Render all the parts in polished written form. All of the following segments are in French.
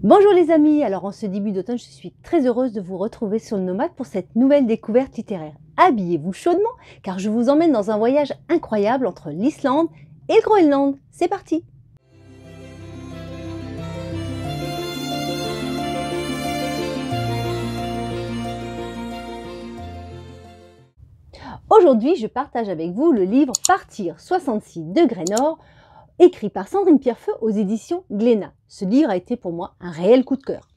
Bonjour les amis, alors en ce début d'automne, je suis très heureuse de vous retrouver sur le Nomade pour cette nouvelle découverte littéraire. Habillez-vous chaudement car je vous emmène dans un voyage incroyable entre l'Islande et le Groenland. C'est parti! Aujourd'hui, je partage avec vous le livre Partir 66 degrés Nord, écrit par Sandrine Pierrefeu aux éditions Glénat. Ce livre a été pour moi un réel coup de cœur.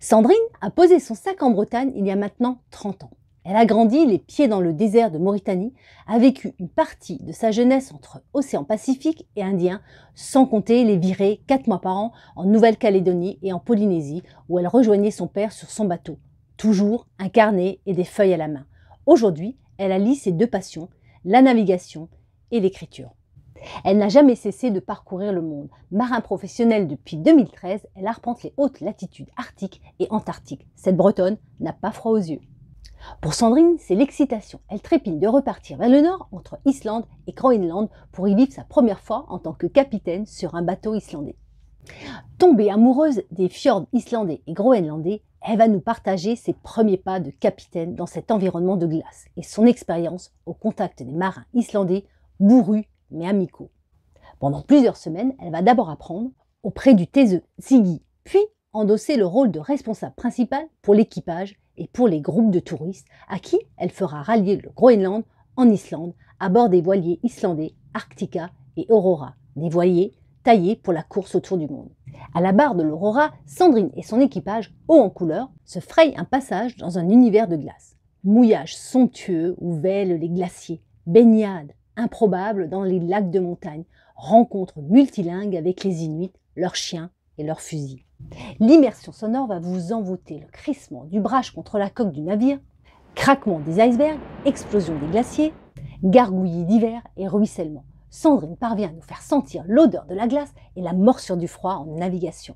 Sandrine a posé son sac en Bretagne il y a maintenant 30 ans. Elle a grandi les pieds dans le désert de Mauritanie, a vécu une partie de sa jeunesse entre océan Pacifique et Indien, sans compter les virées 4 mois par an en Nouvelle-Calédonie et en Polynésie, où elle rejoignait son père sur son bateau. Toujours un carnet et des feuilles à la main. Aujourd'hui, elle allie ses deux passions, la navigation et l'écriture. Elle n'a jamais cessé de parcourir le monde. Marin professionnel depuis 2013, elle arpente les hautes latitudes arctiques et antarctiques. Cette Bretonne n'a pas froid aux yeux. Pour Sandrine, c'est l'excitation. Elle trépigne de repartir vers le nord entre Islande et Groenland pour y vivre sa première fois en tant que capitaine sur un bateau islandais. Tombée amoureuse des fjords islandais et groenlandais, elle va nous partager ses premiers pas de capitaine dans cet environnement de glace et son expérience au contact des marins islandais bourrus mais amicaux. Pendant plusieurs semaines, elle va d'abord apprendre auprès du taiseux Siggy, puis endosser le rôle de responsable principal pour l'équipage et pour les groupes de touristes à qui elle fera rallier le Groenland en Islande à bord des voiliers islandais Arctica et Aurora, des voiliers taillés pour la course autour du monde. À la barre de l'Aurora, Sandrine et son équipage, haut en couleur, se frayent un passage dans un univers de glace. Mouillage somptueux où vêlent les glaciers, baignades improbables dans les lacs de montagne, rencontres multilingues avec les Inuits, leurs chiens et leurs fusils. L'immersion sonore va vous envoûter, le crissement du brage contre la coque du navire, craquement des icebergs, explosion des glaciers, gargouillis d'hiver et ruissellement. Sandrine parvient à nous faire sentir l'odeur de la glace et la morsure du froid en navigation.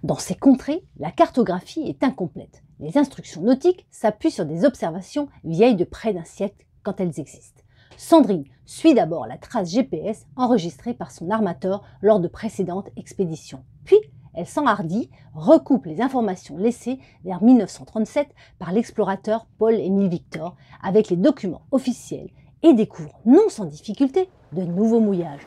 Dans ces contrées, la cartographie est incomplète. Les instructions nautiques s'appuient sur des observations vieilles de près d'un siècle quand elles existent. Sandrine suit d'abord la trace GPS enregistrée par son armateur lors de précédentes expéditions. Puis, elle s'enhardit, recoupe les informations laissées vers 1937 par l'explorateur Paul-Émile Victor avec les documents officiels et découvre, non sans difficulté, de nouveaux mouillages.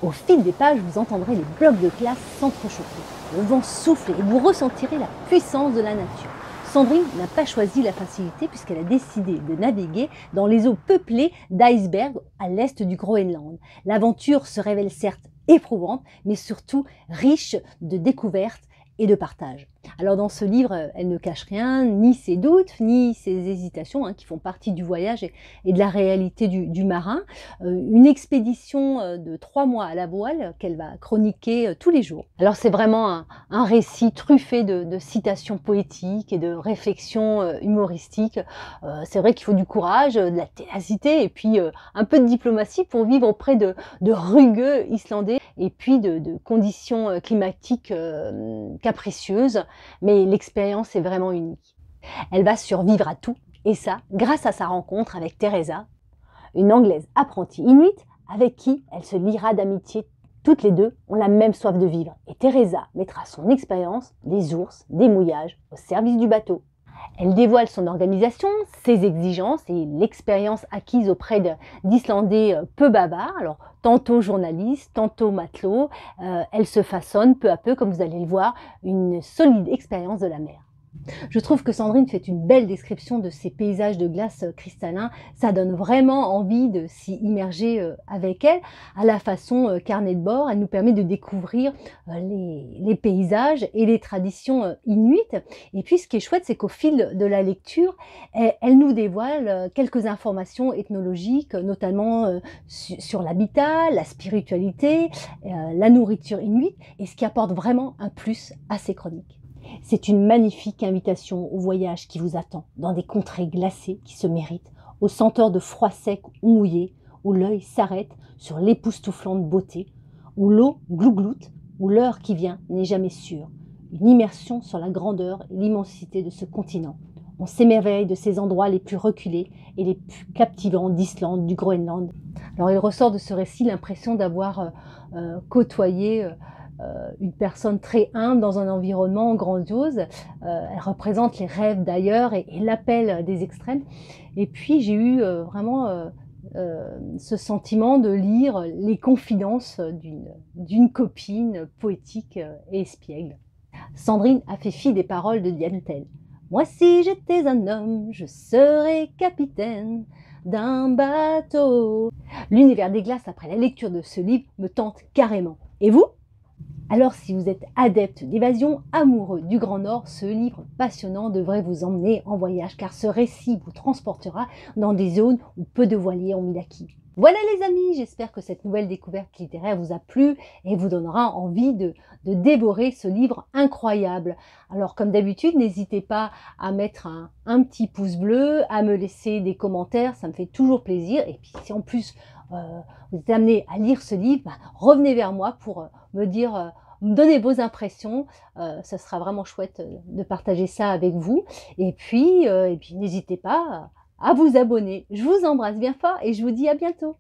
Au fil des pages, vous entendrez les blocs de glace s'entrechoquer, le vent souffler et vous ressentirez la puissance de la nature. Sandrine n'a pas choisi la facilité puisqu'elle a décidé de naviguer dans les eaux peuplées d'icebergs à l'est du Groenland. L'aventure se révèle certes éprouvante, mais surtout riche de découvertes et de partage. Alors dans ce livre, elle ne cache rien, ni ses doutes, ni ses hésitations, qui font partie du voyage et de la réalité du marin. Une expédition de 3 mois à la voile qu'elle va chroniquer tous les jours. Alors c'est vraiment un récit truffé de citations poétiques et de réflexions humoristiques. C'est vrai qu'il faut du courage, de la ténacité et puis un peu de diplomatie pour vivre auprès de rugueux Islandais et puis de conditions climatiques capricieuses. Mais l'expérience est vraiment unique. Elle va survivre à tout, et ça grâce à sa rencontre avec Teresa, une Anglaise apprentie inuite avec qui elle se liera d'amitié. Toutes les deux ont la même soif de vivre, et Teresa mettra son expérience des ours, des mouillages au service du bateau. Elle dévoile son organisation, ses exigences et l'expérience acquise auprès d'Islandais peu bavards, alors tantôt journalistes, tantôt matelots. Elle se façonne peu à peu, comme vous allez le voir, une solide expérience de la mer. Je trouve que Sandrine fait une belle description de ces paysages de glace cristallins. Ça donne vraiment envie de s'y immerger avec elle. À la façon carnet de bord, elle nous permet de découvrir les paysages et les traditions inuites. Et puis ce qui est chouette, c'est qu'au fil de la lecture, elle nous dévoile quelques informations ethnologiques, notamment sur l'habitat, la spiritualité, la nourriture inuite, et ce qui apporte vraiment un plus à ces chroniques. C'est une magnifique invitation au voyage qui vous attend, dans des contrées glacées qui se méritent, aux senteurs de froid sec ou mouillé, où l'œil s'arrête sur l'époustouflante beauté, où l'eau glougloute, où l'heure qui vient n'est jamais sûre. Une immersion sur la grandeur et l'immensité de ce continent. On s'émerveille de ces endroits les plus reculés et les plus captivants d'Islande, du Groenland. Alors il ressort de ce récit l'impression d'avoir côtoyé une personne très humble dans un environnement grandiose. Elle représente les rêves d'ailleurs et l'appel des extrêmes. Et puis j'ai eu vraiment ce sentiment de lire les confidences d'une copine poétique et espiègle. Sandrine a fait fi des paroles de Diane Tell. Moi, si j'étais un homme, je serais capitaine d'un bateau. L'univers des glaces, après la lecture de ce livre, me tente carrément. Et vous? Alors, si vous êtes adepte d'évasion, amoureux du Grand Nord, ce livre passionnant devrait vous emmener en voyage, car ce récit vous transportera dans des zones où peu de voiliers ont mis l'acquis. Voilà les amis, j'espère que cette nouvelle découverte littéraire vous a plu et vous donnera envie de dévorer ce livre incroyable. Alors comme d'habitude, n'hésitez pas à mettre un petit pouce bleu, à me laisser des commentaires, ça me fait toujours plaisir. Et puis si en plus vous êtes amené à lire ce livre, revenez vers moi pour me dire, me donner vos impressions. Ça sera vraiment chouette de partager ça avec vous. Et puis n'hésitez pas à vous abonner. Je vous embrasse bien fort et je vous dis à bientôt.